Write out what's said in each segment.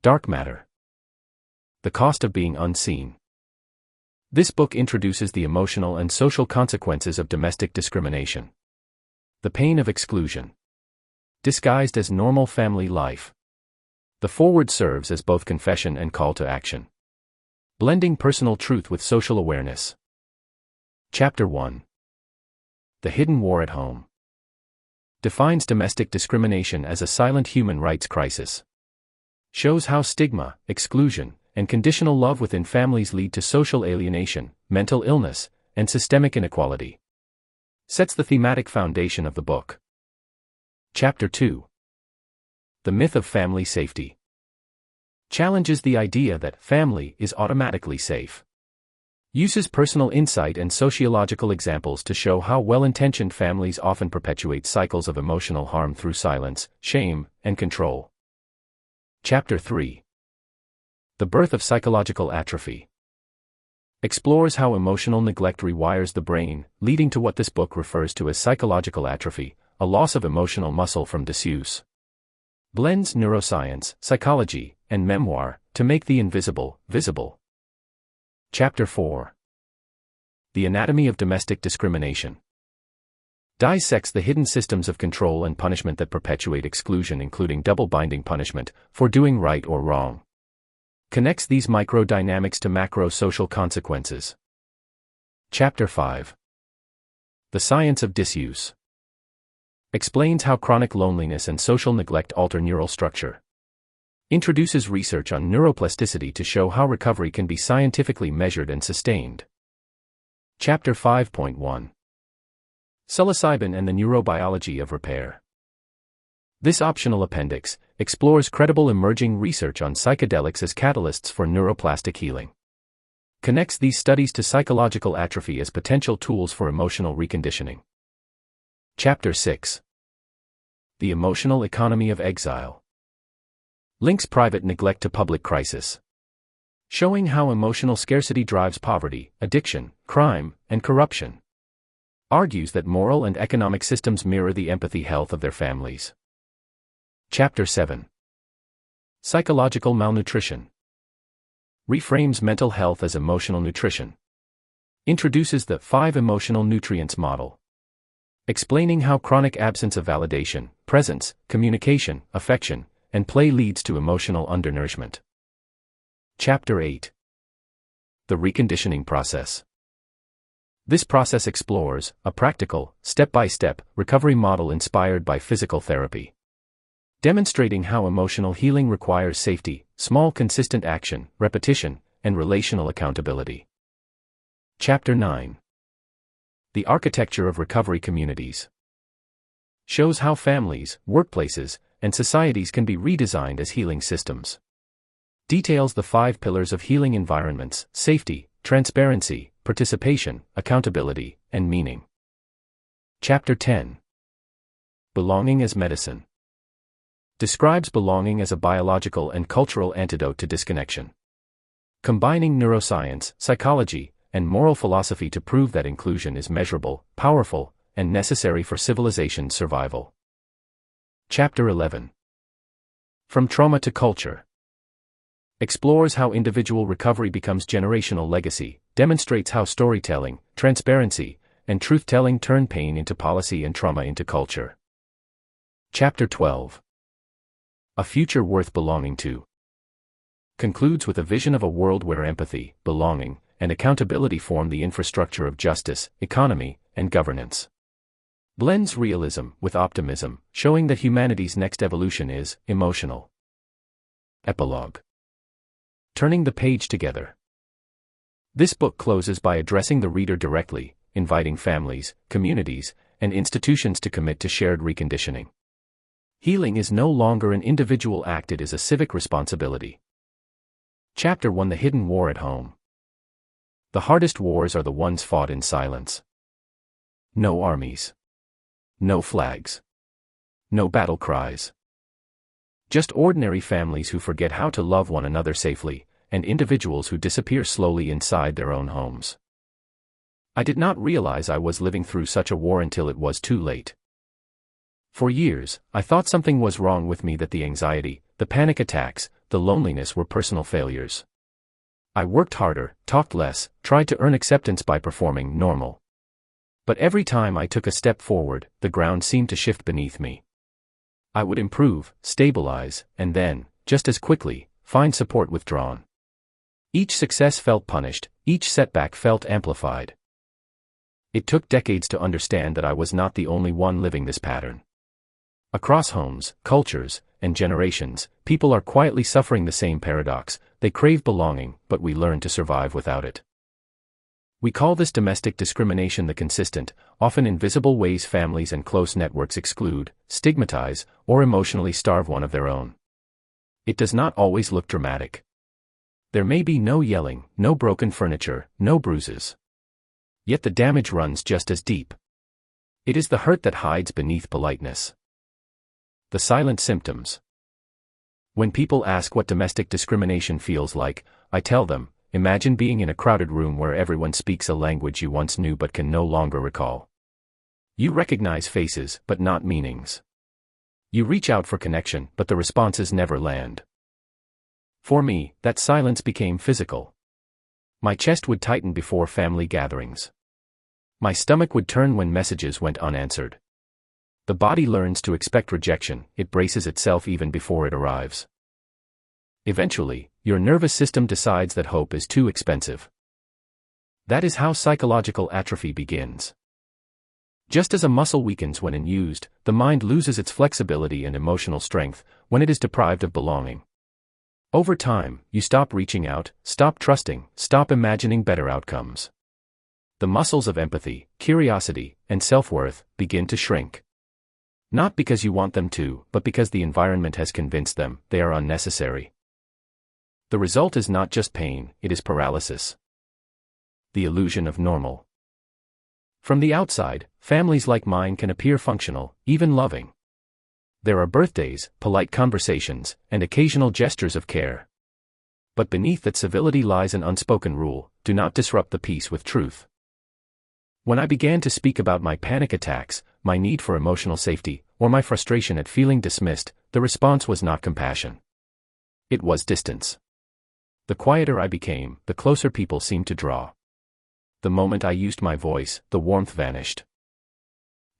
Dark matter. The cost of being unseen. This book introduces the emotional and social consequences of domestic discrimination. The pain of exclusion. Disguised as normal family life. The foreword serves as both confession and call to action. Blending personal truth with social awareness. Chapter 1. The Hidden War at Home. Defines domestic discrimination as a silent human rights crisis. Shows how stigma, exclusion, and conditional love within families lead to social alienation, mental illness, and systemic inequality. Sets the thematic foundation of the book. Chapter 2. The Myth of Family Safety. Challenges the idea that family is automatically safe. Uses personal insight and sociological examples to show how well-intentioned families often perpetuate cycles of emotional harm through silence, shame, and control. Chapter 3. The Birth of Psychological Atrophy. Explores how emotional neglect rewires the brain, leading to what this book refers to as psychological atrophy, a loss of emotional muscle from disuse. Blends neuroscience, psychology, and memoir to make the invisible visible. Chapter 4. The Anatomy of Domestic Discrimination. Dissects the hidden systems of control and punishment that perpetuate exclusion, including double-binding punishment for doing right or wrong. Connects these micro-dynamics to macro-social consequences. Chapter 5. The Science of Disuse. Explains how chronic loneliness and social neglect alter neural structure. Introduces research on neuroplasticity to show how recovery can be scientifically measured and sustained. Chapter 5.1. Psilocybin and the Neurobiology of Repair. This optional appendix explores credible emerging research on psychedelics as catalysts for neuroplastic healing. Connects these studies to psychological atrophy as potential tools for emotional reconditioning. Chapter 6. The Emotional Economy of Exile. Links private neglect to public crisis. Showing how emotional scarcity drives poverty, addiction, crime, and corruption. Argues that moral and economic systems mirror the empathy health of their families. Chapter 7. Psychological Malnutrition. Reframes mental health as emotional nutrition. Introduces the 5 emotional nutrients model. Explaining how chronic absence of validation, presence, communication, affection, and play leads to emotional undernourishment. Chapter 8. The Reconditioning Process. This process explores a practical, step-by-step recovery model inspired by physical therapy. Demonstrating how emotional healing requires safety, small consistent action, repetition, and relational accountability. Chapter 9. The Architecture of Recovery Communities. Shows how families, workplaces, and societies can be redesigned as healing systems. Details the 5 pillars of healing environments: safety, transparency, participation, accountability, and meaning. Chapter 10. Belonging as Medicine. Describes belonging as a biological and cultural antidote to disconnection. Combining neuroscience, psychology, and moral philosophy to prove that inclusion is measurable, powerful, and necessary for civilization's survival. Chapter 11. From Trauma to Culture. Explores how individual recovery becomes generational legacy, demonstrates how storytelling, transparency, and truth-telling turn pain into policy and trauma into culture. Chapter 12. A Future Worth Belonging to. Concludes with a vision of a world where empathy, belonging, and accountability form the infrastructure of justice, economy, and governance. Blends realism with optimism, showing that humanity's next evolution is emotional. Epilogue. Turning the page together. This book closes by addressing the reader directly, inviting families, communities, and institutions to commit to shared reconditioning. Healing is no longer an individual act, it is a civic responsibility. Chapter 1. The Hidden War at Home. The hardest wars are the ones fought in silence. No armies. No flags. No battle cries. Just ordinary families who forget how to love one another safely, and individuals who disappear slowly inside their own homes. I did not realize I was living through such a war until it was too late. For years, I thought something was wrong with me, that the anxiety, the panic attacks, the loneliness were personal failures. I worked harder, talked less, tried to earn acceptance by performing normal. But every time I took a step forward, the ground seemed to shift beneath me. I would improve, stabilize, and then, just as quickly, find support withdrawn. Each success felt punished, each setback felt amplified. It took decades to understand that I was not the only one living this pattern. Across homes, cultures, and generations, people are quietly suffering the same paradox. They crave belonging, but we learn to survive without it. We call this domestic discrimination, the consistent, often invisible ways families and close networks exclude, stigmatize, or emotionally starve one of their own. It does not always look dramatic. There may be no yelling, no broken furniture, no bruises. Yet the damage runs just as deep. It is the hurt that hides beneath politeness. The silent symptoms. When people ask what domestic discrimination feels like, I tell them, imagine being in a crowded room where everyone speaks a language you once knew but can no longer recall. You recognize faces, but not meanings. You reach out for connection, but the responses never land. For me, that silence became physical. My chest would tighten before family gatherings. My stomach would turn when messages went unanswered. The body learns to expect rejection, it braces itself even before it arrives. Eventually, your nervous system decides that hope is too expensive. That is how psychological atrophy begins. Just as a muscle weakens when unused, the mind loses its flexibility and emotional strength when it is deprived of belonging. Over time, you stop reaching out, stop trusting, stop imagining better outcomes. The muscles of empathy, curiosity, and self-worth begin to shrink. Not because you want them to, but because the environment has convinced them they are unnecessary. The result is not just pain, it is paralysis. The illusion of normal. From the outside, families like mine can appear functional, even loving. There are birthdays, polite conversations, and occasional gestures of care. But beneath that civility lies an unspoken rule: do not disrupt the peace with truth. When I began to speak about my panic attacks, my need for emotional safety, or my frustration at feeling dismissed, the response was not compassion. It was distance. The quieter I became, the closer people seemed to draw. The moment I used my voice, the warmth vanished.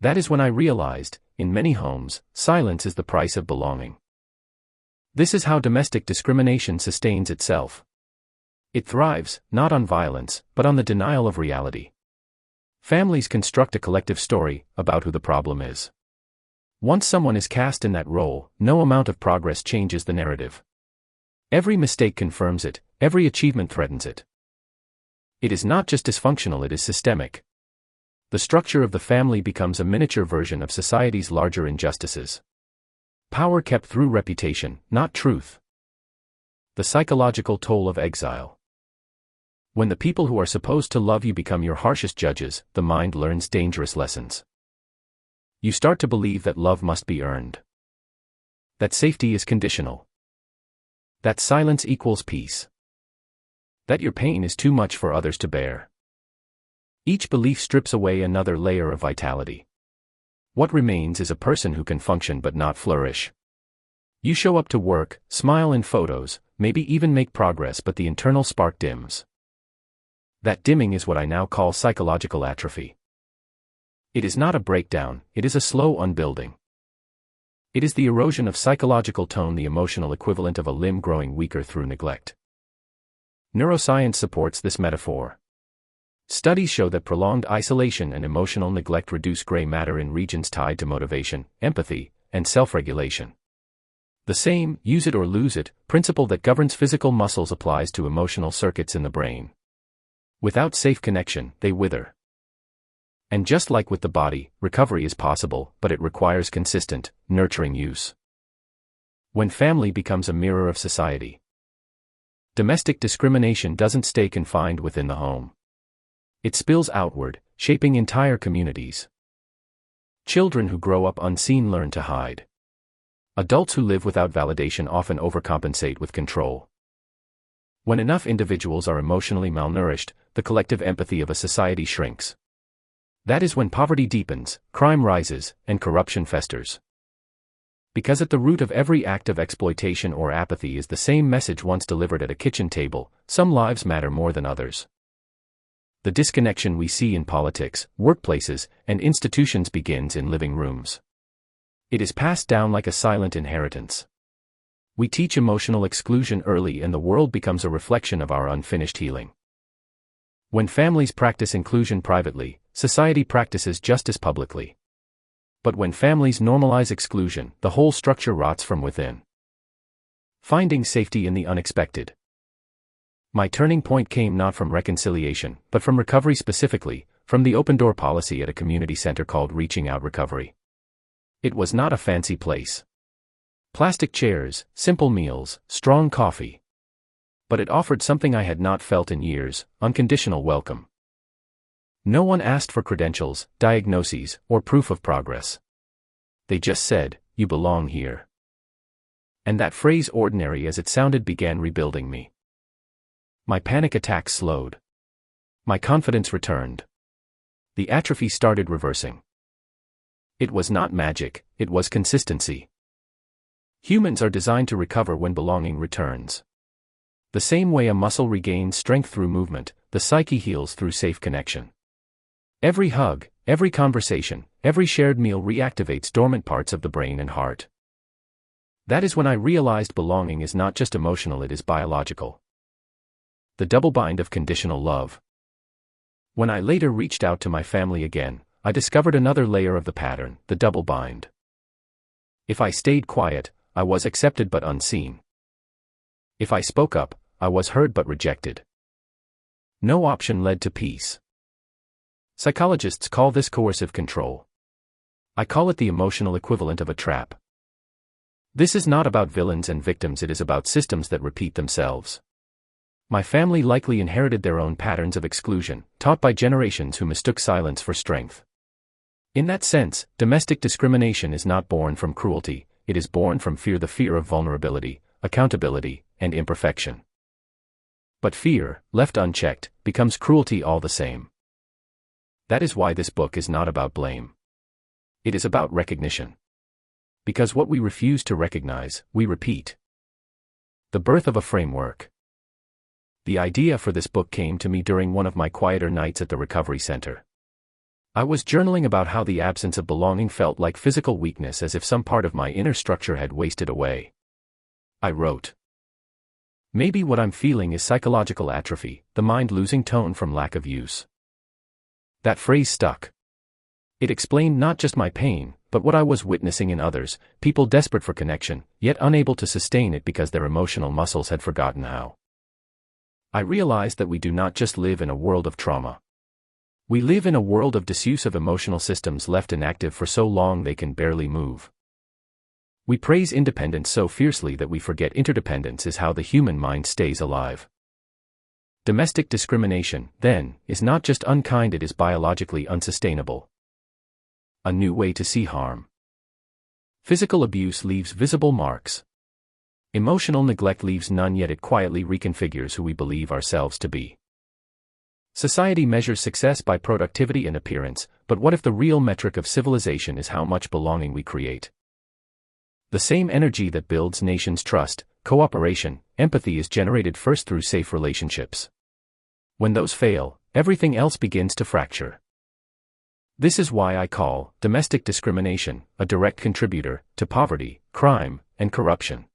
That is when I realized, in many homes, silence is the price of belonging. This is how domestic discrimination sustains itself. It thrives, not on violence, but on the denial of reality. Families construct a collective story about who the problem is. Once someone is cast in that role, no amount of progress changes the narrative. Every mistake confirms it, every achievement threatens it. It is not just dysfunctional, it is systemic. The structure of the family becomes a miniature version of society's larger injustices. Power kept through reputation, not truth. The psychological toll of exile. When the people who are supposed to love you become your harshest judges, the mind learns dangerous lessons. You start to believe that love must be earned. That safety is conditional. That silence equals peace. That your pain is too much for others to bear. Each belief strips away another layer of vitality. What remains is a person who can function but not flourish. You show up to work, smile in photos, maybe even make progress, but the internal spark dims. That dimming is what I now call psychological atrophy. It is not a breakdown, it is a slow unbuilding. It is the erosion of psychological tone, the emotional equivalent of a limb growing weaker through neglect. Neuroscience supports this metaphor. Studies show that prolonged isolation and emotional neglect reduce gray matter in regions tied to motivation, empathy, and self-regulation. The same use it or lose it principle that governs physical muscles applies to emotional circuits in the brain. Without safe connection, they wither. And just like with the body, recovery is possible, but it requires consistent, nurturing use. When family becomes a mirror of society. Domestic discrimination doesn't stay confined within the home. It spills outward, shaping entire communities. Children who grow up unseen learn to hide. Adults who live without validation often overcompensate with control. When enough individuals are emotionally malnourished, the collective empathy of a society shrinks. That is when poverty deepens, crime rises, and corruption festers. Because at the root of every act of exploitation or apathy is the same message once delivered at a kitchen table: some lives matter more than others. The disconnection we see in politics, workplaces, and institutions begins in living rooms. It is passed down like a silent inheritance. We teach emotional exclusion early, and the world becomes a reflection of our unfinished healing. When families practice inclusion privately, society practices justice publicly. But when families normalize exclusion, the whole structure rots from within. Finding safety in the unexpected. My turning point came not from reconciliation, but from recovery, specifically, from the open-door policy at a community center called Reaching Out Recovery. It was not a fancy place. Plastic chairs, simple meals, strong coffee. But it offered something I had not felt in years: unconditional welcome. No one asked for credentials, diagnoses, or proof of progress. They just said, "You belong here." And that phrase, ordinary as it sounded, began rebuilding me. My panic attacks slowed. My confidence returned. The atrophy started reversing. It was not magic, it was consistency. Humans are designed to recover when belonging returns. The same way a muscle regains strength through movement, the psyche heals through safe connection. Every hug, every conversation, every shared meal reactivates dormant parts of the brain and heart. That is when I realized belonging is not just emotional, it is biological. The double bind of conditional love. When I later reached out to my family again, I discovered another layer of the pattern: the double bind. If I stayed quiet, I was accepted but unseen. If I spoke up, I was heard but rejected. No option led to peace. Psychologists call this coercive control. I call it the emotional equivalent of a trap. This is not about villains and victims, it is about systems that repeat themselves. My family likely inherited their own patterns of exclusion, taught by generations who mistook silence for strength. In that sense, domestic discrimination is not born from cruelty, it is born from fear, the fear of vulnerability, accountability, and imperfection. But fear, left unchecked, becomes cruelty all the same. That is why this book is not about blame. It is about recognition. Because what we refuse to recognize, we repeat. The birth of a framework. The idea for this book came to me during one of my quieter nights at the recovery center. I was journaling about how the absence of belonging felt like physical weakness, as if some part of my inner structure had wasted away. I wrote, "Maybe what I'm feeling is psychological atrophy, the mind losing tone from lack of use." That phrase stuck. It explained not just my pain, but what I was witnessing in others, people desperate for connection, yet unable to sustain it because their emotional muscles had forgotten how. I realized that we do not just live in a world of trauma. We live in a world of disuse of emotional systems left inactive for so long they can barely move. We praise independence so fiercely that we forget interdependence is how the human mind stays alive. Domestic discrimination, then, is not just unkind, it is biologically unsustainable. A new way to see harm. Physical abuse leaves visible marks. Emotional neglect leaves none, yet it quietly reconfigures who we believe ourselves to be. Society measures success by productivity and appearance, but what if the real metric of civilization is how much belonging we create? The same energy that builds nations' trust, cooperation, empathy is generated first through safe relationships. When those fail, everything else begins to fracture. This is why I call domestic discrimination a direct contributor to poverty, crime, and corruption.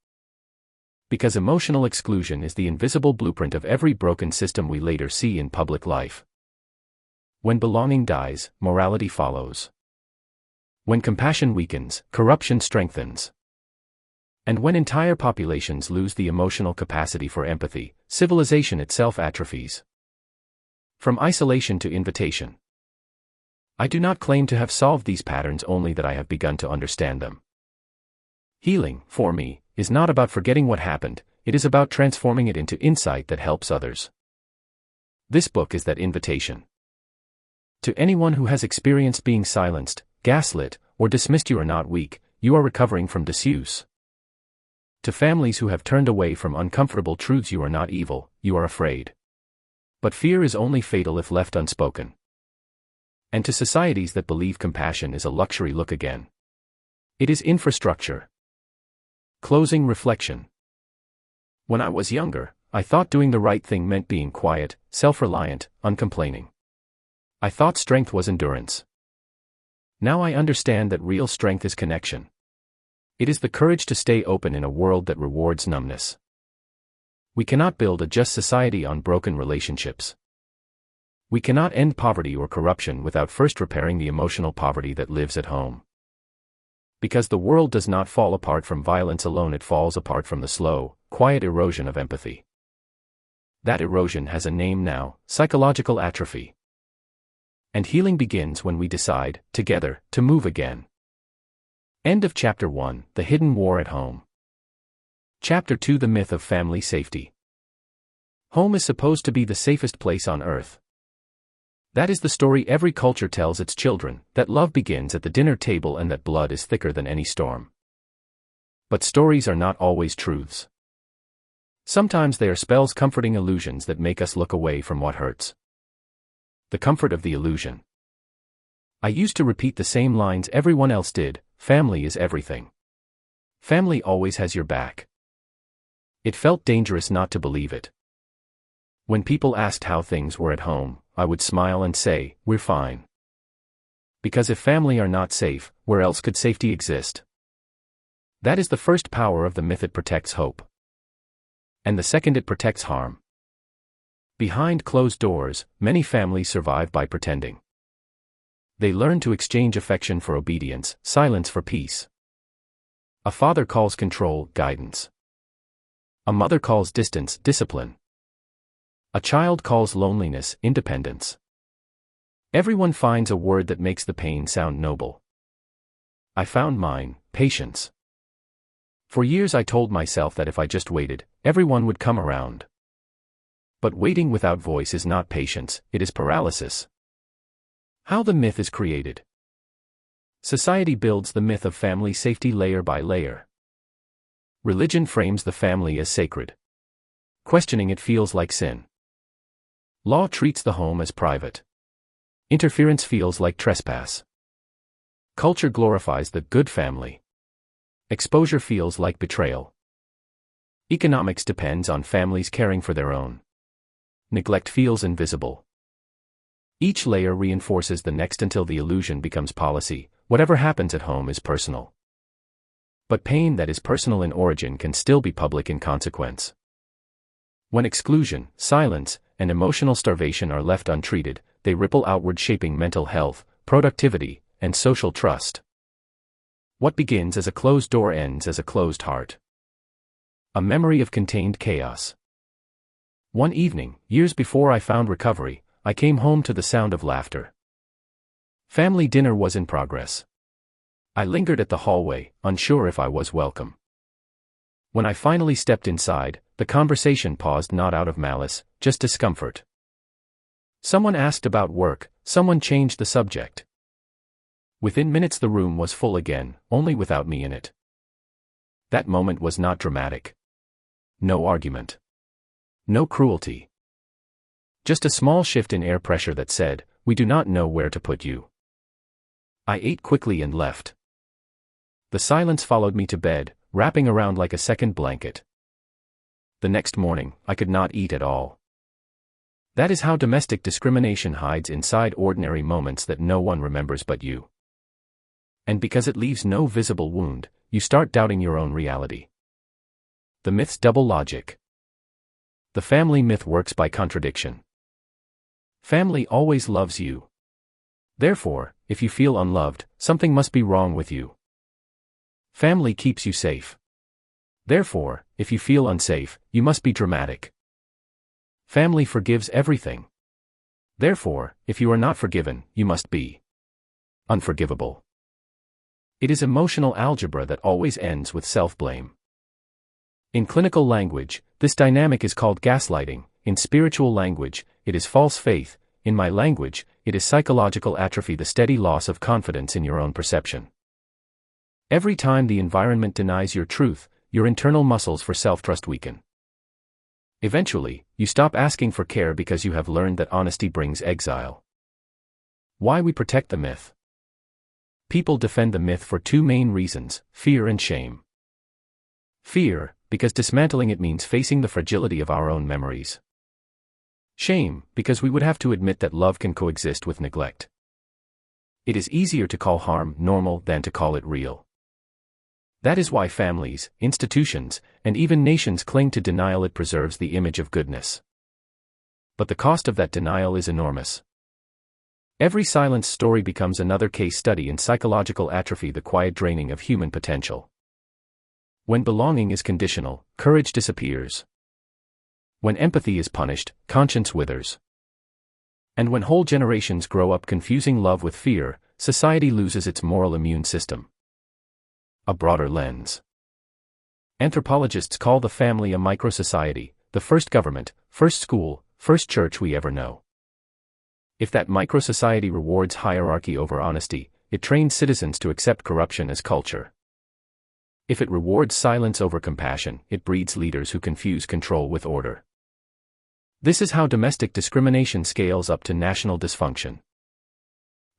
Because emotional exclusion is the invisible blueprint of every broken system we later see in public life. When belonging dies, morality follows. When compassion weakens, corruption strengthens. And when entire populations lose the emotional capacity for empathy, civilization itself atrophies. From isolation to invitation. I do not claim to have solved these patterns, only that I have begun to understand them. Healing, for me, is not about forgetting what happened, it is about transforming it into insight that helps others. This book is that invitation. To anyone who has experienced being silenced, gaslit, or dismissed, you are not weak, you are recovering from disuse. To families who have turned away from uncomfortable truths, you are not evil, you are afraid. But fear is only fatal if left unspoken. And to societies that believe compassion is a luxury, look again. It is infrastructure. Closing reflection. When I was younger, I thought doing the right thing meant being quiet, self-reliant, uncomplaining. I thought strength was endurance. Now I understand that real strength is connection. It is the courage to stay open in a world that rewards numbness. We cannot build a just society on broken relationships. We cannot end poverty or corruption without first repairing the emotional poverty that lives at home. Because the world does not fall apart from violence alone, it falls apart from the slow, quiet erosion of empathy. That erosion has a name now: psychological atrophy. And healing begins when we decide, together, to move again. End of Chapter 1, The Hidden War at Home. Chapter 2, The Myth of Family Safety. Home is supposed to be the safest place on earth. That is the story every culture tells its children, that love begins at the dinner table and that blood is thicker than any storm. But stories are not always truths. Sometimes they are spells, comforting illusions that make us look away from what hurts. The comfort of the illusion. I used to repeat the same lines everyone else did: family is everything. Family always has your back. It felt dangerous not to believe it. When people asked how things were at home, I would smile and say, "We're fine." Because if family are not safe, where else could safety exist? That is the first power of the myth: it protects hope. And the second, it protects harm. Behind closed doors, many families survive by pretending. They learn to exchange affection for obedience, silence for peace. A father calls control guidance. A mother calls distance discipline. A child calls loneliness independence. Everyone finds a word that makes the pain sound noble. I found mine: patience. For years I told myself that if I just waited, everyone would come around. But waiting without voice is not patience, it is paralysis. How the myth is created. Society builds the myth of family safety layer by layer. Religion frames the family as sacred. Questioning it feels like sin. Law treats the home as private. Interference feels like trespass. Culture glorifies the good family. Exposure feels like betrayal. Economics depends on families caring for their own. Neglect feels invisible. Each layer reinforces the next until the illusion becomes policy: whatever happens at home is personal. But pain that is personal in origin can still be public in consequence. When exclusion, silence, and emotional starvation are left untreated, they ripple outward, shaping mental health, productivity, and social trust. What begins as a closed door ends as a closed heart. A memory of contained chaos. One evening, years before I found recovery, I came home to the sound of laughter. Family dinner was in progress. I lingered at the hallway, unsure if I was welcome. When I finally stepped inside, the conversation paused, not out of malice, just discomfort. Someone asked about work, someone changed the subject. Within minutes the room was full again, only without me in it. That moment was not dramatic. No argument. No cruelty. Just a small shift in air pressure that said, "We do not know where to put you." I ate quickly and left. The silence followed me to bed, wrapping around like a second blanket. The next morning, I could not eat at all. That is how domestic discrimination hides inside ordinary moments that no one remembers but you. And because it leaves no visible wound, you start doubting your own reality. The myth's double logic. The family myth works by contradiction. Family always loves you. Therefore, if you feel unloved, something must be wrong with you. Family keeps you safe. Therefore, if you feel unsafe, you must be dramatic. Family forgives everything. Therefore, if you are not forgiven, you must be unforgivable. It is emotional algebra that always ends with self-blame. In clinical language, this dynamic is called gaslighting. In spiritual language, it is false faith. In my language, it is psychological atrophy, the steady loss of confidence in your own perception. Every time the environment denies your truth, your internal muscles for self-trust weaken. Eventually, you stop asking for care because you have learned that honesty brings exile. Why we protect the myth? People defend the myth for two main reasons: fear and shame. Fear, because dismantling it means facing the fragility of our own memories. Shame, because we would have to admit that love can coexist with neglect. It is easier to call harm normal than to call it real. That is why families, institutions, and even nations cling to denial. It preserves the image of goodness. But the cost of that denial is enormous. Every silence story becomes another case study in psychological atrophy, the quiet draining of human potential. When belonging is conditional, courage disappears. When empathy is punished, conscience withers. And when whole generations grow up confusing love with fear, society loses its moral immune system. A broader lens. Anthropologists call the family a microsociety, the first government, first school, first church we ever know. If that microsociety rewards hierarchy over honesty, it trains citizens to accept corruption as culture. If it rewards silence over compassion, it breeds leaders who confuse control with order. This is how domestic discrimination scales up to national dysfunction.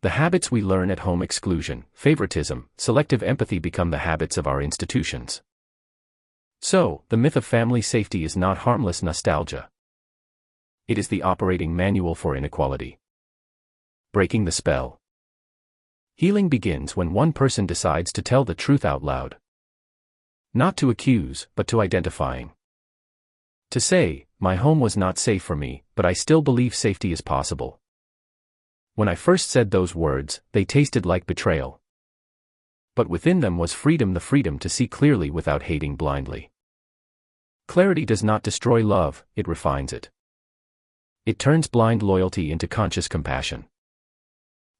The habits we learn at home, exclusion, favoritism, selective empathy, become the habits of our institutions. So, the myth of family safety is not harmless nostalgia. It is the operating manual for inequality. Breaking the spell. Healing begins when one person decides to tell the truth out loud. Not to accuse, but to identifying. To say, my home was not safe for me, but I still believe safety is possible. When I first said those words, they tasted like betrayal. But within them was freedom, the freedom to see clearly without hating blindly. Clarity does not destroy love, it refines it. It turns blind loyalty into conscious compassion.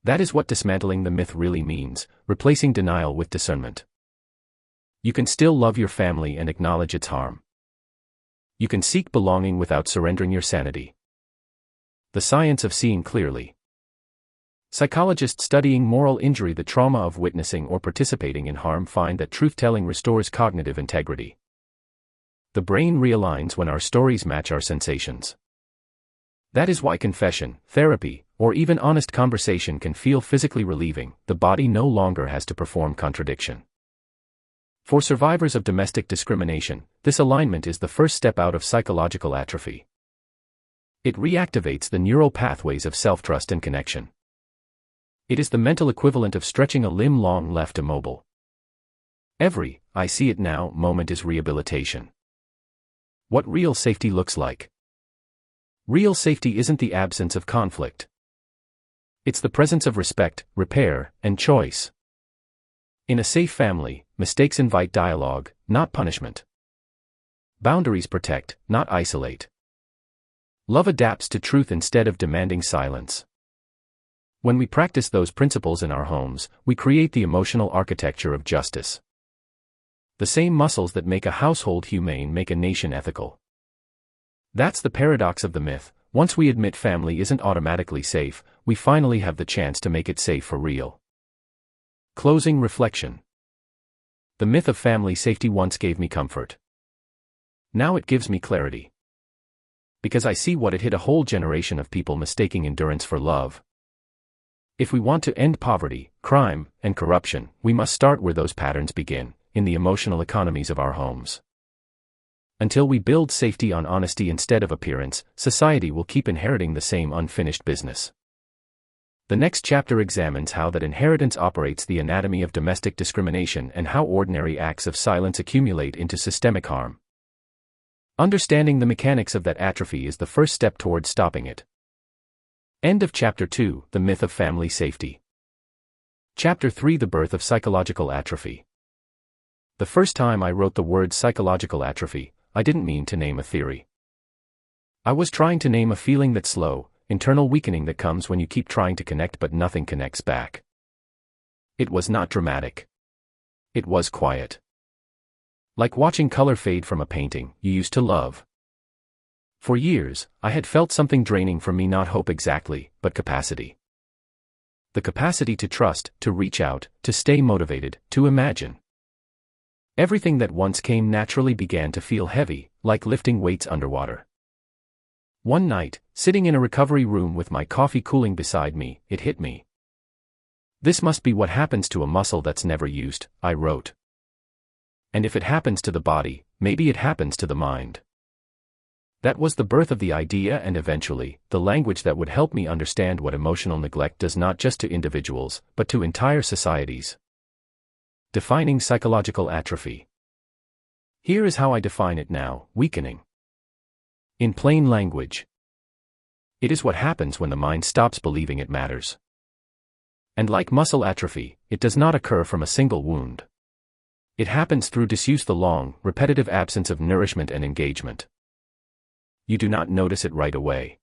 That is what dismantling the myth really means, replacing denial with discernment. You can still love your family and acknowledge its harm. You can seek belonging without surrendering your sanity. The science of seeing clearly. Psychologists studying moral injury, the trauma of witnessing or participating in harm, find that truth-telling restores cognitive integrity. The brain realigns when our stories match our sensations. That is why confession, therapy, or even honest conversation can feel physically relieving. The body no longer has to perform contradiction. For survivors of domestic discrimination, this alignment is the first step out of psychological atrophy. It reactivates the neural pathways of self-trust and connection. It is the mental equivalent of stretching a limb long left immobile. Every, I see it now, moment is rehabilitation. What real safety looks like. Real safety isn't the absence of conflict. It's the presence of respect, repair, and choice. In a safe family, mistakes invite dialogue, not punishment. Boundaries protect, not isolate. Love adapts to truth instead of demanding silence. When we practice those principles in our homes, we create the emotional architecture of justice. The same muscles that make a household humane make a nation ethical. That's the paradox of the myth. Once we admit family isn't automatically safe, we finally have the chance to make it safe for real. Closing reflection. The myth of family safety once gave me comfort. Now it gives me clarity. Because I see what it hid: a whole generation of people mistaking endurance for love. If we want to end poverty, crime, and corruption, we must start where those patterns begin, in the emotional economies of our homes. Until we build safety on honesty instead of appearance, society will keep inheriting the same unfinished business. The next chapter examines how that inheritance operates, the anatomy of domestic discrimination, and how ordinary acts of silence accumulate into systemic harm. Understanding the mechanics of that atrophy is the first step towards stopping it. End of Chapter 2, The Myth of Family Safety. Chapter 3, The Birth of Psychological Atrophy. The first time I wrote the word psychological atrophy, I didn't mean to name a theory. I was trying to name a feeling, that slow, internal weakening that comes when you keep trying to connect but nothing connects back. It was not dramatic. It was quiet. Like watching color fade from a painting you used to love. For years, I had felt something draining from me, not hope exactly, but capacity. The capacity to trust, to reach out, to stay motivated, to imagine. Everything that once came naturally began to feel heavy, like lifting weights underwater. One night, sitting in a recovery room with my coffee cooling beside me, it hit me. This must be what happens to a muscle that's never used, I wrote. And if it happens to the body, maybe it happens to the mind. That was the birth of the idea and eventually, the language that would help me understand what emotional neglect does not just to individuals, but to entire societies. Defining psychological atrophy. Here is how I define it now: weakening. In plain language, it is what happens when the mind stops believing it matters. And like muscle atrophy, it does not occur from a single wound. It happens through disuse, the long, repetitive absence of nourishment and engagement. You do not notice it right away.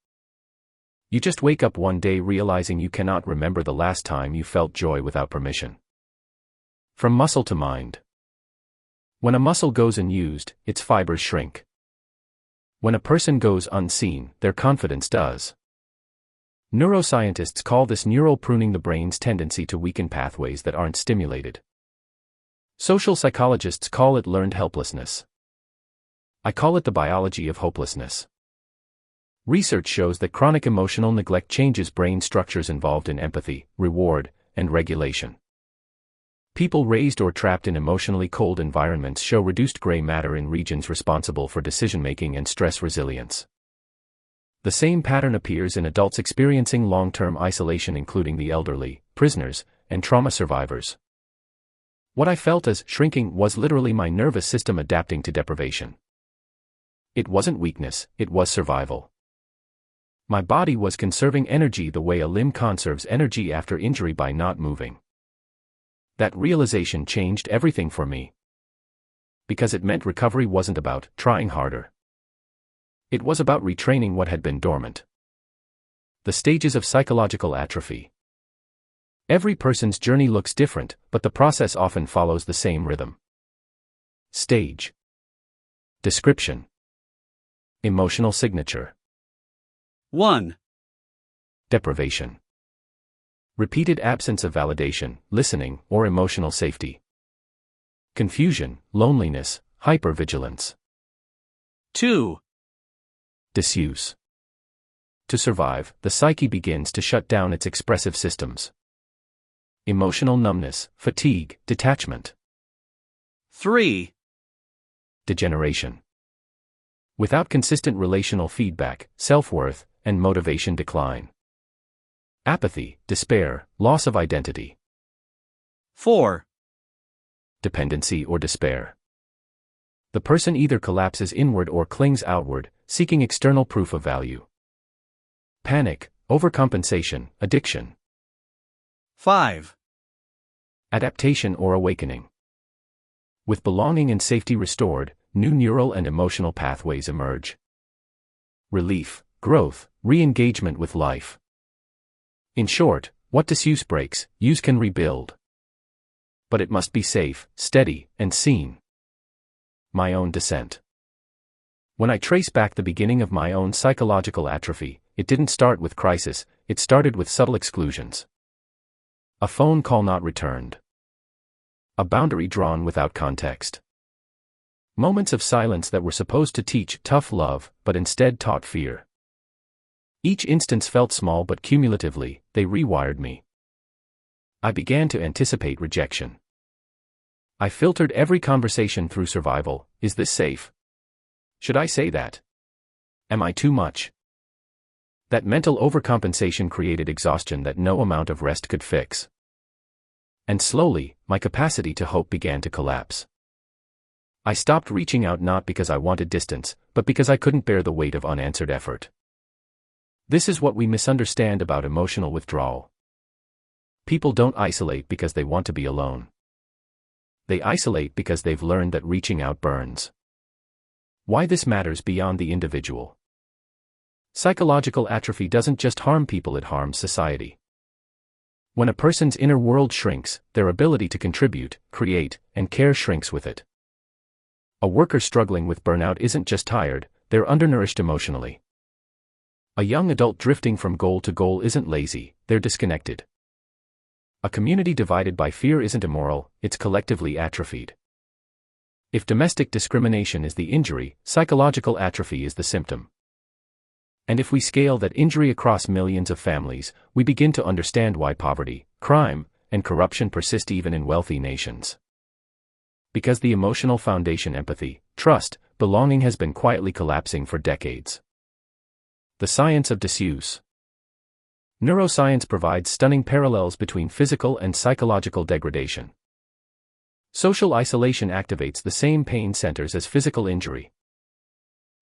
You just wake up one day realizing you cannot remember the last time you felt joy without permission. From muscle to mind. When a muscle goes unused, its fibers shrink. When a person goes unseen, their confidence does. Neuroscientists call this neural pruning, the brain's tendency to weaken pathways that aren't stimulated. Social psychologists call it learned helplessness. I call it the biology of hopelessness. Research shows that chronic emotional neglect changes brain structures involved in empathy, reward, and regulation. People raised or trapped in emotionally cold environments show reduced gray matter in regions responsible for decision-making and stress resilience. The same pattern appears in adults experiencing long-term isolation, including the elderly, prisoners, and trauma survivors. What I felt as shrinking was literally my nervous system adapting to deprivation. It wasn't weakness, it was survival. My body was conserving energy the way a limb conserves energy after injury by not moving. That realization changed everything for me. Because it meant recovery wasn't about trying harder. It was about retraining what had been dormant. The stages of psychological atrophy. Every person's journey looks different, but the process often follows the same rhythm. Stage. Description. Emotional signature. 1. Deprivation. Repeated absence of validation, listening, or emotional safety. Confusion, loneliness, hypervigilance. 2. Disuse. To survive, the psyche begins to shut down its expressive systems. Emotional numbness, fatigue, detachment. 3. Degeneration. Without consistent relational feedback, self-worth and motivation decline. Apathy, despair, loss of identity. 4. Dependency or despair. The person either collapses inward or clings outward, seeking external proof of value. Panic, overcompensation, addiction. 5. Adaptation or awakening. With belonging and safety restored, new neural and emotional pathways emerge. Relief, growth, re-engagement with life. In short, what disuse breaks, use can rebuild. But it must be safe, steady, and seen. My own descent. When I trace back the beginning of my own psychological atrophy, it didn't start with crisis, it started with subtle exclusions. A phone call not returned. A boundary drawn without context. Moments of silence that were supposed to teach tough love, but instead taught fear. Each instance felt small, but cumulatively, they rewired me. I began to anticipate rejection. I filtered every conversation through survival. Is this safe? Should I say that? Am I too much? That mental overcompensation created exhaustion that no amount of rest could fix. And slowly, my capacity to hope began to collapse. I stopped reaching out not because I wanted distance, but because I couldn't bear the weight of unanswered effort. This is what we misunderstand about emotional withdrawal. People don't isolate because they want to be alone. They isolate because they've learned that reaching out burns. Why this matters beyond the individual. Psychological atrophy doesn't just harm people, it harms society. When a person's inner world shrinks, their ability to contribute, create, and care shrinks with it. A worker struggling with burnout isn't just tired, they're undernourished emotionally. A young adult drifting from goal to goal isn't lazy, they're disconnected. A community divided by fear isn't immoral, it's collectively atrophied. If domestic discrimination is the injury, psychological atrophy is the symptom. And if we scale that injury across millions of families, we begin to understand why poverty, crime, and corruption persist even in wealthy nations. Because the emotional foundation, empathy, trust, belonging, has been quietly collapsing for decades. The science of disuse. Neuroscience provides stunning parallels between physical and psychological degradation. Social isolation activates the same pain centers as physical injury.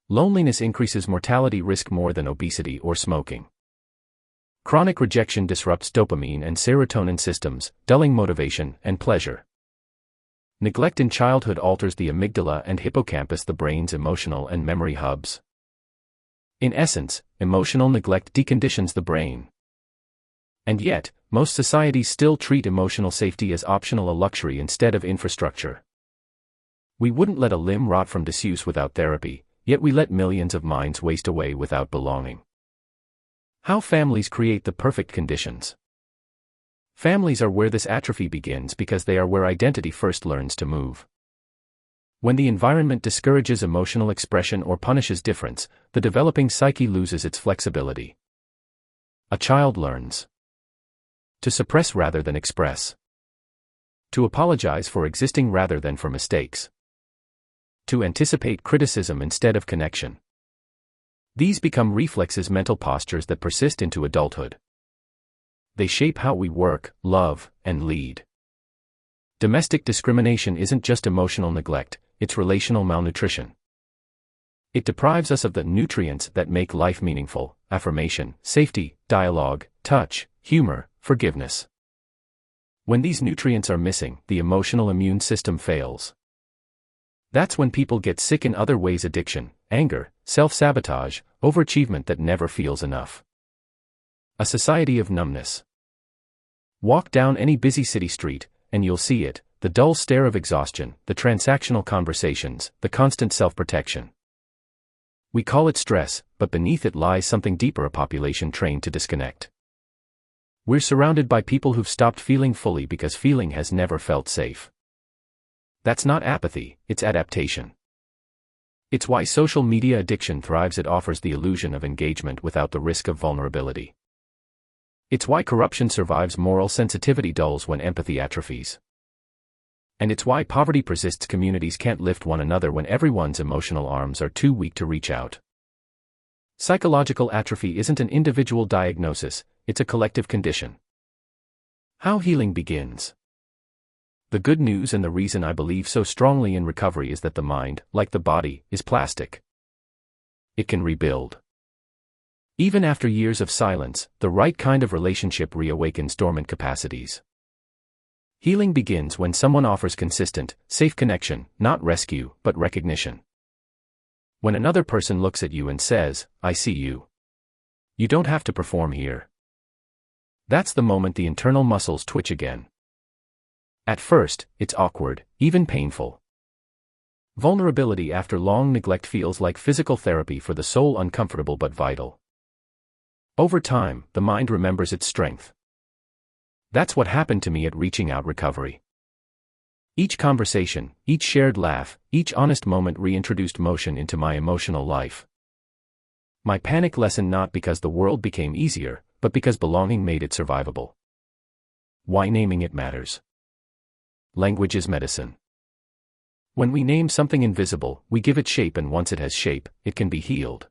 Loneliness increases mortality risk more than obesity or smoking. Chronic rejection disrupts dopamine and serotonin systems, dulling motivation and pleasure. Neglect in childhood alters the amygdala and hippocampus, the brain's emotional and memory hubs. In essence, emotional neglect deconditions the brain. And yet, most societies still treat emotional safety as optional, a luxury instead of infrastructure. We wouldn't let a limb rot from disuse without therapy, yet we let millions of minds waste away without belonging. How families create the perfect conditions. Families are where this atrophy begins because they are where identity first learns to move. When the environment discourages emotional expression or punishes difference, the developing psyche loses its flexibility. A child learns to suppress rather than express, to apologize for existing rather than for mistakes, to anticipate criticism instead of connection. These become reflexes, mental postures that persist into adulthood. They shape how we work, love, and lead. Domestic discrimination isn't just emotional neglect, it's relational malnutrition. It deprives us of the nutrients that make life meaningful: affirmation, safety, dialogue, touch, humor, forgiveness. When these nutrients are missing, the emotional immune system fails. That's when people get sick in other ways: addiction, anger, self-sabotage, overachievement that never feels enough. A society of numbness. Walk down any busy city street, and you'll see it: the dull stare of exhaustion, the transactional conversations, the constant self-protection. We call it stress, but beneath it lies something deeper: a population trained to disconnect. We're surrounded by people who've stopped feeling fully because feeling has never felt safe. That's not apathy, it's adaptation. It's why social media addiction thrives: it offers the illusion of engagement without the risk of vulnerability. It's why corruption survives: moral sensitivity dulls when empathy atrophies. And it's why poverty persists: communities can't lift one another when everyone's emotional arms are too weak to reach out. Psychological atrophy isn't an individual diagnosis, it's a collective condition. How healing begins. The good news, and the reason I believe so strongly in recovery, is that the mind, like the body, is plastic. It can rebuild. Even after years of silence, the right kind of relationship reawakens dormant capacities. Healing begins when someone offers consistent, safe connection, not rescue, but recognition. When another person looks at you and says, "I see you. You don't have to perform here." That's the moment the internal muscles twitch again. At first, it's awkward, even painful. Vulnerability after long neglect feels like physical therapy for the soul: uncomfortable but vital. Over time, the mind remembers its strength. That's what happened to me at Reaching Out Recovery. Each conversation, each shared laugh, each honest moment reintroduced motion into my emotional life. My panic lessened not because the world became easier, but because belonging made it survivable. Why naming it matters. Language is medicine. When we name something invisible, we give it shape, and once it has shape, it can be healed.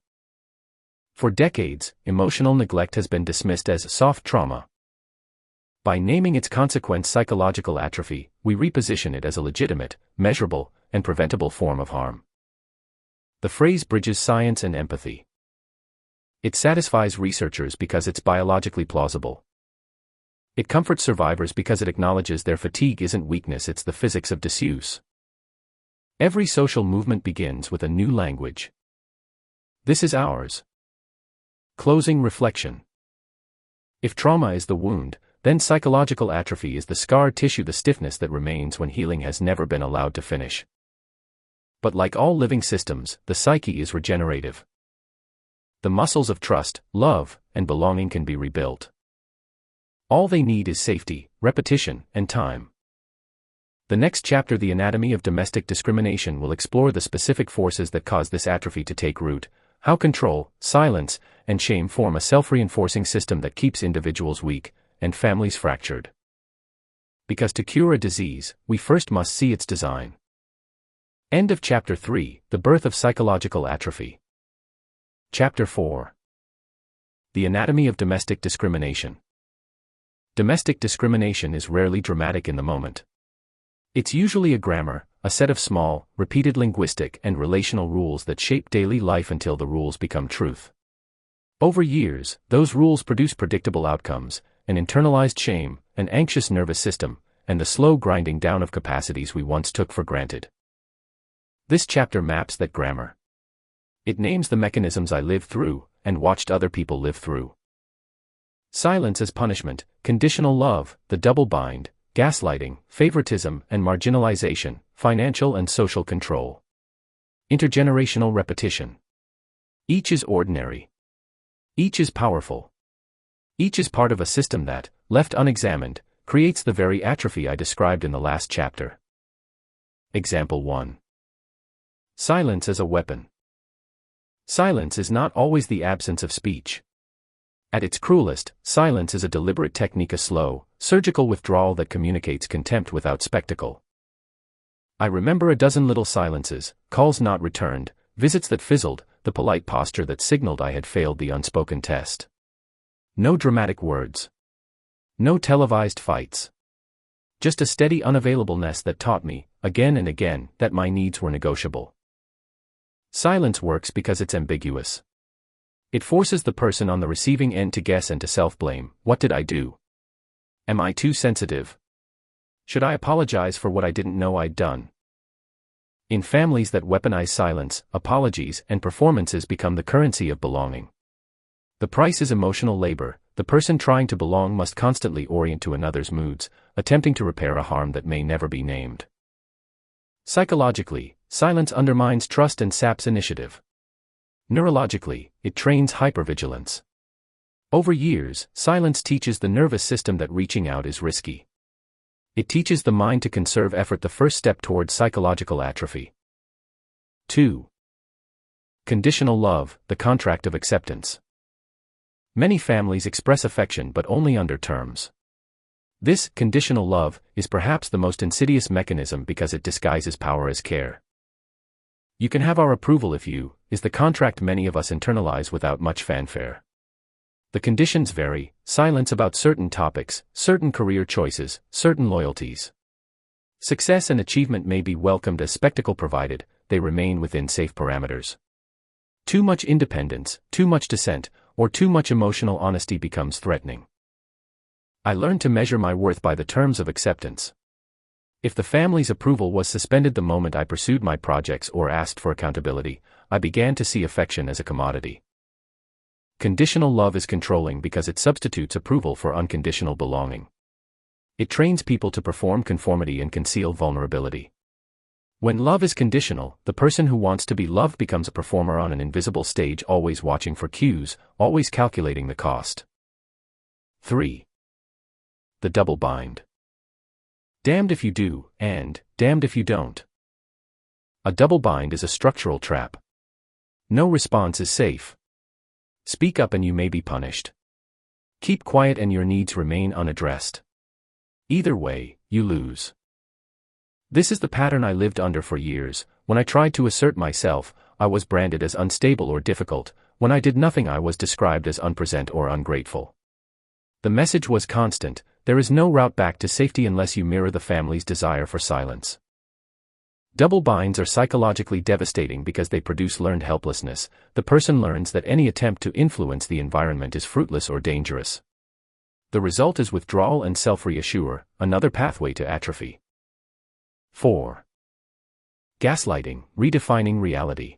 For decades, emotional neglect has been dismissed as soft trauma. By naming its consequence, psychological atrophy, we reposition it as a legitimate, measurable, and preventable form of harm. The phrase bridges science and empathy. It satisfies researchers because it's biologically plausible. It comforts survivors because it acknowledges their fatigue isn't weakness, it's the physics of disuse. Every social movement begins with a new language. This is ours. Closing reflection. If trauma is the wound, then psychological atrophy is the scar tissue, the stiffness that remains when healing has never been allowed to finish. But like all living systems, the psyche is regenerative. The muscles of trust, love, and belonging can be rebuilt. All they need is safety, repetition, and time. The next chapter, The Anatomy of Domestic Discrimination, will explore the specific forces that cause this atrophy to take root, how control, silence, and shame form a self-reinforcing system that keeps individuals weak and families fractured. Because to cure a disease, we first must see its design. End of Chapter 3, The Birth of Psychological Atrophy. Chapter 4. The Anatomy of Domestic Discrimination. Domestic discrimination is rarely dramatic in the moment. It's usually a grammar, a set of small, repeated linguistic and relational rules that shape daily life until the rules become truth. Over years, those rules produce predictable outcomes, an internalized shame, an anxious nervous system, and the slow grinding down of capacities we once took for granted. This chapter maps that grammar. It names the mechanisms I lived through, and watched other people live through. Silence as punishment, conditional love, the double bind, gaslighting, favoritism and marginalization, financial and social control. Intergenerational repetition. Each is ordinary. Each is powerful. Each is part of a system that, left unexamined, creates the very atrophy I described in the last chapter. Example 1. Silence as a weapon. Silence is not always the absence of speech. At its cruelest, silence is a deliberate technique, a slow, surgical withdrawal that communicates contempt without spectacle. I remember a dozen little silences, calls not returned, visits that fizzled, the polite posture that signaled I had failed the unspoken test. No dramatic words. No televised fights. Just a steady unavailableness that taught me, again and again, that my needs were negotiable. Silence works because it's ambiguous. It forces the person on the receiving end to guess and to self-blame. What did I do? Am I too sensitive? Should I apologize for what I didn't know I'd done? In families that weaponize silence, apologies and performances become the currency of belonging. The price is emotional labor. The person trying to belong must constantly orient to another's moods, attempting to repair a harm that may never be named. Psychologically, silence undermines trust and saps initiative. Neurologically, it trains hypervigilance. Over years, silence teaches the nervous system that reaching out is risky. It teaches the mind to conserve effort, the first step towards psychological atrophy. 2. Conditional love, the contract of acceptance. Many families express affection but only under terms. This, conditional love, is perhaps the most insidious mechanism because it disguises power as care. You can have our approval if you, is the contract many of us internalize without much fanfare. The conditions vary: silence about certain topics, certain career choices, certain loyalties. Success and achievement may be welcomed as spectacle provided they remain within safe parameters. Too much independence, too much dissent, or too much emotional honesty becomes threatening. I learned to measure my worth by the terms of acceptance. If the family's approval was suspended the moment I pursued my projects or asked for accountability, I began to see affection as a commodity. Conditional love is controlling because it substitutes approval for unconditional belonging. It trains people to perform conformity and conceal vulnerability. When love is conditional, the person who wants to be loved becomes a performer on an invisible stage, always watching for cues, always calculating the cost. 3. The double bind. Damned if you do, and damned if you don't. A double bind is a structural trap. No response is safe. Speak up and you may be punished. Keep quiet and your needs remain unaddressed. Either way, you lose. This is the pattern I lived under for years. When I tried to assert myself, I was branded as unstable or difficult. When I did nothing, I was described as unpresent or ungrateful. The message was constant: there is no route back to safety unless you mirror the family's desire for silence. Double binds are psychologically devastating because they produce learned helplessness. The person learns that any attempt to influence the environment is fruitless or dangerous. The result is withdrawal and self-reassure, another pathway to atrophy. 4. Gaslighting, redefining reality.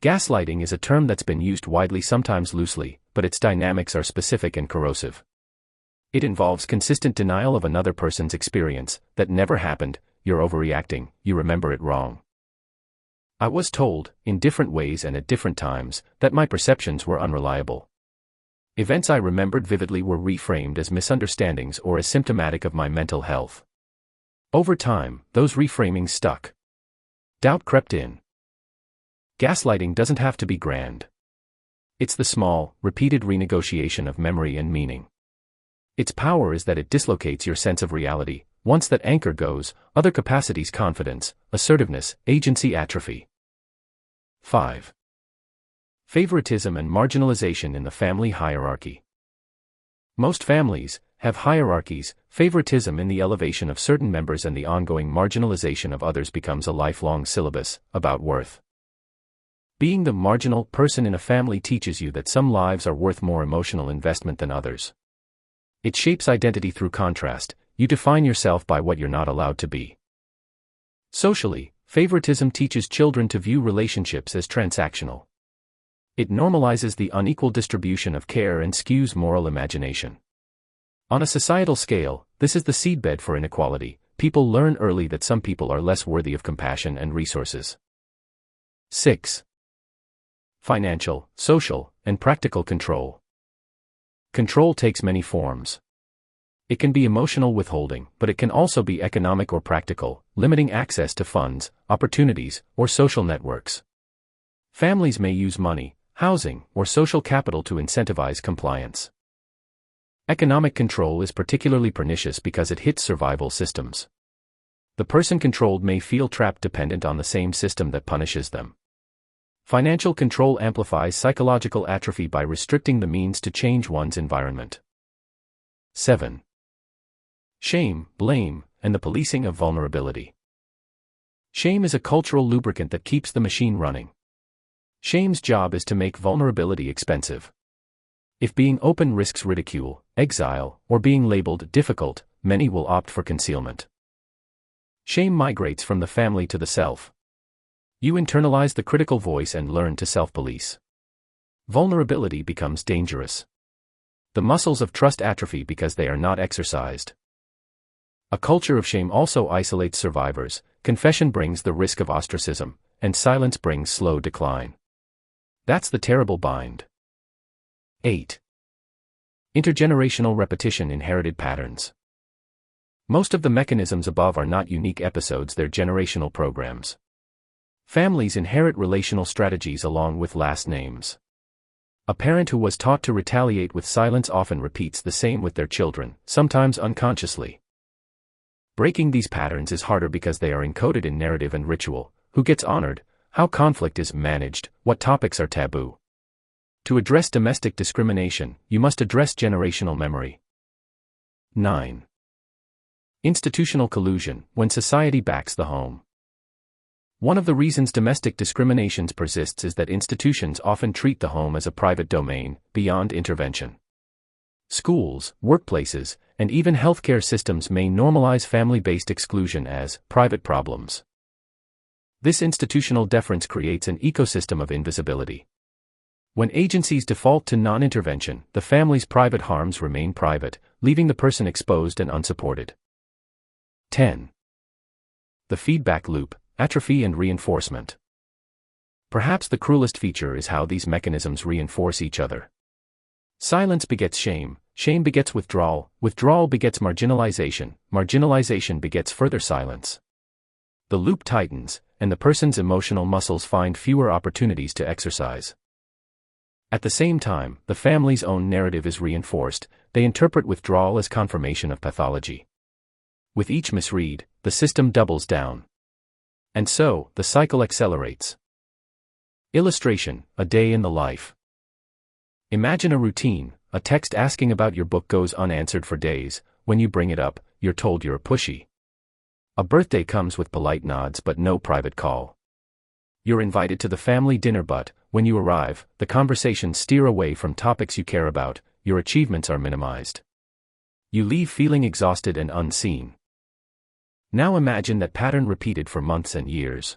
Gaslighting is a term that's been used widely, sometimes loosely, but its dynamics are specific and corrosive. It involves consistent denial of another person's experience: that never happened, you're overreacting, you remember it wrong. I was told, in different ways and at different times, that my perceptions were unreliable. Events I remembered vividly were reframed as misunderstandings or as symptomatic of my mental health. Over time, those reframings stuck. Doubt crept in. Gaslighting doesn't have to be grand. It's the small, repeated renegotiation of memory and meaning. Its power is that it dislocates your sense of reality. Once that anchor goes, other capacities, confidence, assertiveness, agency atrophy. 5. Favoritism and marginalization in the family hierarchy. Most families have hierarchies. Favoritism in the elevation of certain members and the ongoing marginalization of others becomes a lifelong syllabus about worth. Being the marginal person in a family teaches you that some lives are worth more emotional investment than others. It shapes identity through contrast. You define yourself by what you're not allowed to be. Socially, favoritism teaches children to view relationships as transactional. It normalizes the unequal distribution of care and skews moral imagination. On a societal scale, this is the seedbed for inequality. People learn early that some people are less worthy of compassion and resources. 6. Financial, social, and practical control. Control takes many forms. It can be emotional withholding, but it can also be economic or practical, limiting access to funds, opportunities, or social networks. Families may use money, housing, or social capital to incentivize compliance. Economic control is particularly pernicious because it hits survival systems. The person controlled may feel trapped, dependent on the same system that punishes them. Financial control amplifies psychological atrophy by restricting the means to change one's environment. 7. Shame, blame, and the policing of vulnerability. Shame is a cultural lubricant that keeps the machine running. Shame's job is to make vulnerability expensive. If being open risks ridicule, exile, or being labeled difficult, many will opt for concealment. Shame migrates from the family to the self. You internalize the critical voice and learn to self-police. Vulnerability becomes dangerous. The muscles of trust atrophy because they are not exercised. A culture of shame also isolates survivors. Confession brings the risk of ostracism, and silence brings slow decline. That's the terrible bind. 8. Intergenerational repetition, inherited patterns. Most of the mechanisms above are not unique episodes, they're generational programs. Families inherit relational strategies along with last names. A parent who was taught to retaliate with silence often repeats the same with their children, sometimes unconsciously. Breaking these patterns is harder because they are encoded in narrative and ritual. Who gets honored, how conflict is managed, what topics are taboo. To address domestic discrimination, you must address generational memory. 9. Institutional collusion, when society backs the home. One of the reasons domestic discrimination persists is that institutions often treat the home as a private domain, beyond intervention. Schools, workplaces, and even healthcare systems may normalize family-based exclusion as private problems. This institutional deference creates an ecosystem of invisibility. When agencies default to non-intervention, the family's private harms remain private, leaving the person exposed and unsupported. 10. The feedback loop, atrophy and reinforcement. Perhaps the cruelest feature is how these mechanisms reinforce each other. Silence begets shame, shame begets withdrawal, withdrawal begets marginalization, marginalization begets further silence. The loop tightens, and the person's emotional muscles find fewer opportunities to exercise. At the same time, the family's own narrative is reinforced. They interpret withdrawal as confirmation of pathology. With each misread, the system doubles down. And so, the cycle accelerates. Illustration, a day in the life. Imagine a routine. A text asking about your book goes unanswered for days. When you bring it up, you're told you're pushy. A birthday comes with polite nods but no private call. You're invited to the family dinner but, when you arrive, the conversations steer away from topics you care about. Your achievements are minimized. You leave feeling exhausted and unseen. Now imagine that pattern repeated for months and years.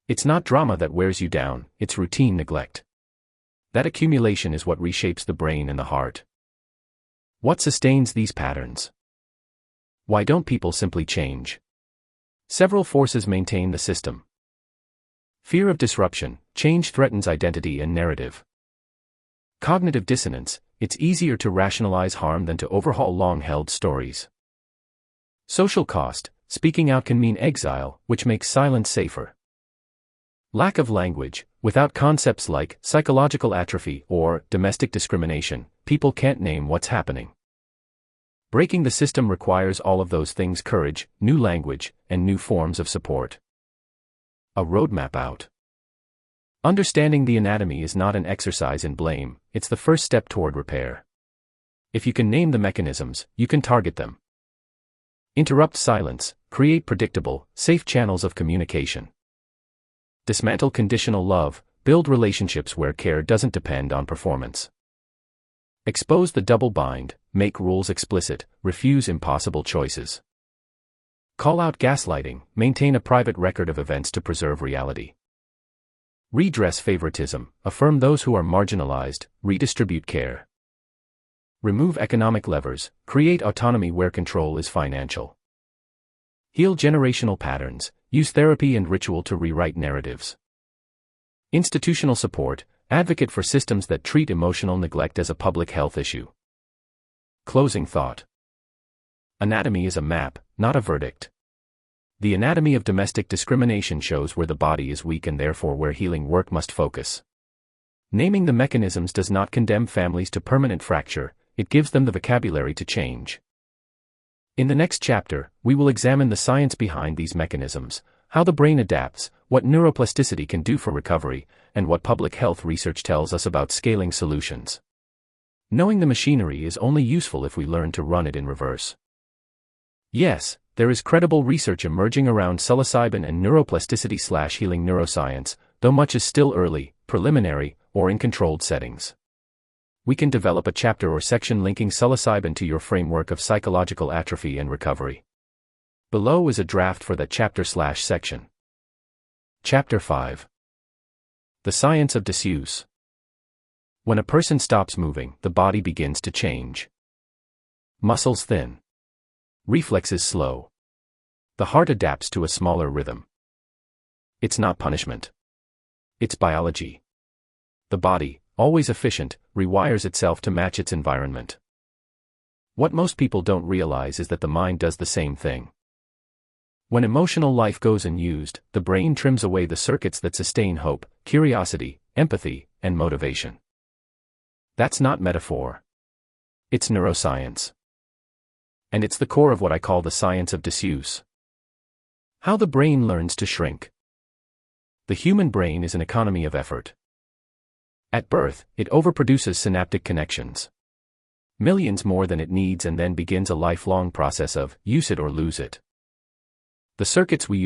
It's not drama that wears you down, it's routine neglect. That accumulation is what reshapes the brain and the heart. What sustains these patterns? Why don't people simply change? Several forces maintain the system. Fear of disruption, change threatens identity and narrative. Cognitive dissonance, it's easier to rationalize harm than to overhaul long-held stories. Social cost, speaking out can mean exile, which makes silence safer. Lack of language, without concepts like psychological atrophy or domestic discrimination, people can't name what's happening. Breaking the system requires all of those things: courage, new language, and new forms of support. A roadmap out. Understanding the anatomy is not an exercise in blame, it's the first step toward repair. If you can name the mechanisms, you can target them. Interrupt silence, create predictable, safe channels of communication. Dismantle conditional love, build relationships where care doesn't depend on performance. Expose the double bind, make rules explicit, refuse impossible choices. Call out gaslighting, maintain a private record of events to preserve reality. Redress favoritism, affirm those who are marginalized, redistribute care. Remove economic levers, create autonomy where control is financial. Heal generational patterns, use therapy and ritual to rewrite narratives. Institutional support, advocate for systems that treat emotional neglect as a public health issue. Closing thought. Anatomy is a map, not a verdict. The anatomy of domestic discrimination shows where the body is weak and therefore where healing work must focus. Naming the mechanisms does not condemn families to permanent fracture, it gives them the vocabulary to change. In the next chapter, we will examine the science behind these mechanisms, how the brain adapts, what neuroplasticity can do for recovery, and what public health research tells us about scaling solutions. Knowing the machinery is only useful if we learn to run it in reverse. Yes, there is credible research emerging around psilocybin and neuroplasticity/healing neuroscience, though much is still early, preliminary, or in controlled settings. We can develop a chapter or section linking psilocybin to your framework of psychological atrophy and recovery. Below is a draft for that chapter/section. Chapter 5. The Science of Disuse. When a person stops moving, the body begins to change. Muscles thin. Reflexes slow. The heart adapts to a smaller rhythm. It's not punishment. It's biology. The body, always efficient, rewires itself to match its environment. What most people don't realize is that the mind does the same thing. When emotional life goes unused, the brain trims away the circuits that sustain hope, curiosity, empathy, and motivation. That's not metaphor. It's neuroscience. And it's the core of what I call the science of disuse. How the brain learns to shrink. The human brain is an economy of effort. At birth, it overproduces synaptic connections. Millions more than it needs, and then begins a lifelong process of use it or lose it. The circuits we